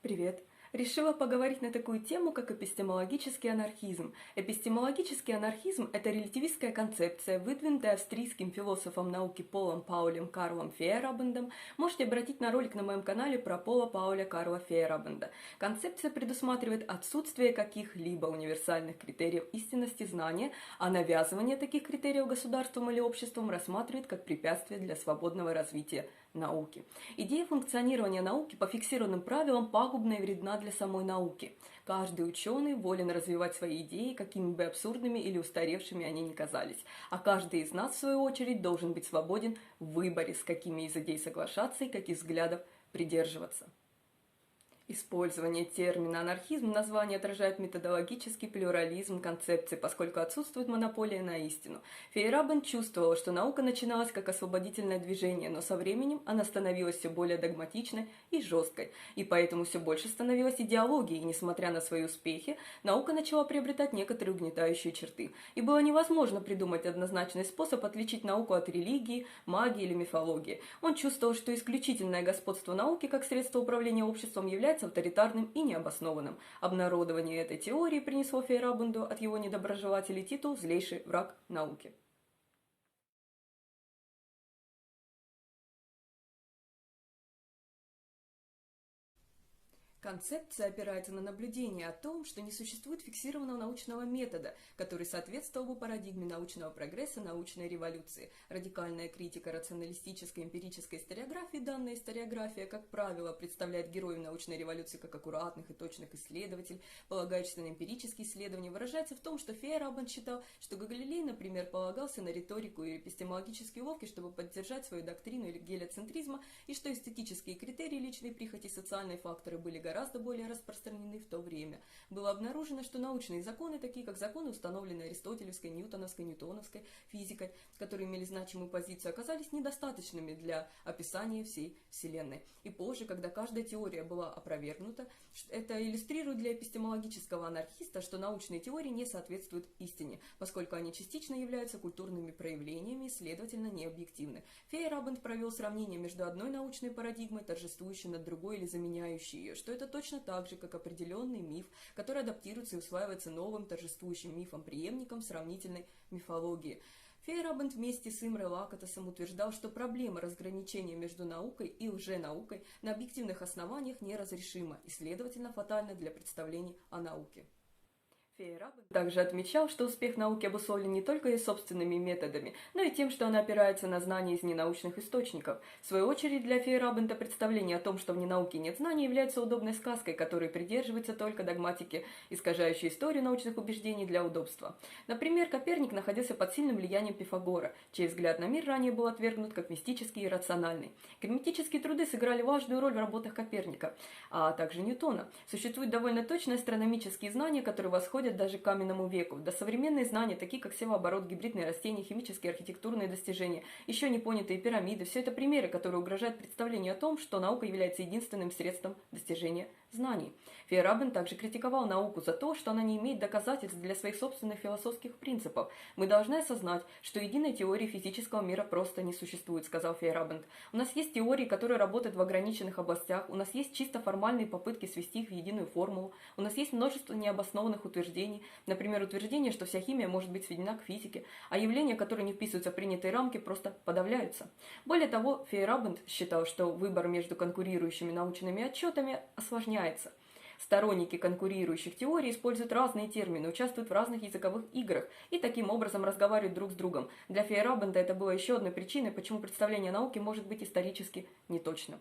Привет! Решила поговорить на такую тему, как эпистемологический анархизм. Эпистемологический анархизм – это релятивистская концепция, выдвинутая австрийским философом науки Полом Паулем Карлом Фейерабендом. Можете обратить на ролик на моем канале про Пола Пауля Карла Фейерабенда. Концепция предусматривает отсутствие каких-либо универсальных критериев истинности знания, а навязывание таких критериев государством или обществом рассматривает как препятствие для свободного развития науки. Идея функционирования науки по фиксированным правилам пагубна и вредна для самой науки. Каждый ученый волен развивать свои идеи, какими бы абсурдными или устаревшими они ни казались. А каждый из нас, в свою очередь, должен быть свободен в выборе, с какими из идей соглашаться и каких взглядов придерживаться. Использование термина «анархизм» в названии отражает методологический плюрализм концепции, поскольку отсутствует монополия на истину. Фейерабенд чувствовал, что наука начиналась как освободительное движение, но со временем она становилась все более догматичной и жесткой, и поэтому все больше становилась идеологией, и несмотря на свои успехи, наука начала приобретать некоторые угнетающие черты. И было невозможно придумать однозначный способ отличить науку от религии, магии или мифологии. Он чувствовал, что исключительное господство науки как средство управления обществом является авторитарным и необоснованным. Обнародование этой теории принесло Фейерабенду от его недоброжелателей титул «злейший враг науки». Концепция опирается на наблюдение о том, что не существует фиксированного научного метода, который соответствовал бы парадигме научного прогресса, научной революции. Радикальная критика рационалистической эмпирической историографии, данная историография, как правило, представляет героев научной революции как аккуратных и точных исследователей, полагающихся на эмпирические исследования, выражается в том, что Фейерабенд считал, что Галилей, например, полагался на риторику и эпистемологические уловки, чтобы поддержать свою доктрину гелиоцентризма, и что эстетические критерии личной прихоти и социальные факторы были гораздо более распространены в то время. Было обнаружено, что научные законы, такие как законы, установленные аристотелевской, ньютоновской физикой, которые имели значимую позицию, оказались недостаточными для описания всей Вселенной. И позже, когда каждая теория была опровергнута, это иллюстрирует для эпистемологического анархиста, что научные теории не соответствуют истине, поскольку они частично являются культурными проявлениями и, следовательно, не объективны. Фейерабенд провел сравнение между одной научной парадигмой, торжествующей над другой или заменяющей ее, что это точно так же, как определенный миф, который адаптируется и усваивается новым торжествующим мифом-преемником сравнительной мифологии. Фейерабенд вместе с Имре Лакатосом утверждал, что проблема разграничения между наукой и лженаукой на объективных основаниях неразрешима и, следовательно, фатальна для представлений о науке. Фейерабенд также отмечал, что успех науки обусловлен не только ее собственными методами, но и тем, что она опирается на знания из ненаучных источников. В свою очередь, для Фейерабенда представление о том, что в ненауке нет знаний, является удобной сказкой, которой придерживаются только догматики, искажающие историю научных убеждений для удобства. Например, Коперник находился под сильным влиянием Пифагора, чей взгляд на мир ранее был отвергнут как мистический и рациональный. Герметические труды сыграли важную роль в работах Коперника, а также Ньютона. Существуют довольно точные астрономические знания, которые восходят даже к каменному веку. Да современные знания, такие как севооборот, гибридные растения, химические, архитектурные достижения, еще не понятые пирамиды, все это примеры, которые угрожают представлению о том, что наука является единственным средством достижения знаний. Фейерабенд также критиковал науку за то, что она не имеет доказательств для своих собственных философских принципов. «Мы должны осознать, что единой теории физического мира просто не существует», — сказал Фейерабенд. «У нас есть теории, которые работают в ограниченных областях, у нас есть чисто формальные попытки свести их в единую формулу, у нас есть множество необоснованных утверждений, например, утверждение, что вся химия может быть сведена к физике, а явления, которые не вписываются в принятые рамки, просто подавляются». Более того, Фейерабенд считал, что выбор между конкурирующими научными отчетами осложняется. Сторонники конкурирующих теорий используют разные термины, участвуют в разных языковых играх и таким образом разговаривают друг с другом. Для Фейерабенда это было еще одной причиной, почему представление о науке может быть исторически неточным.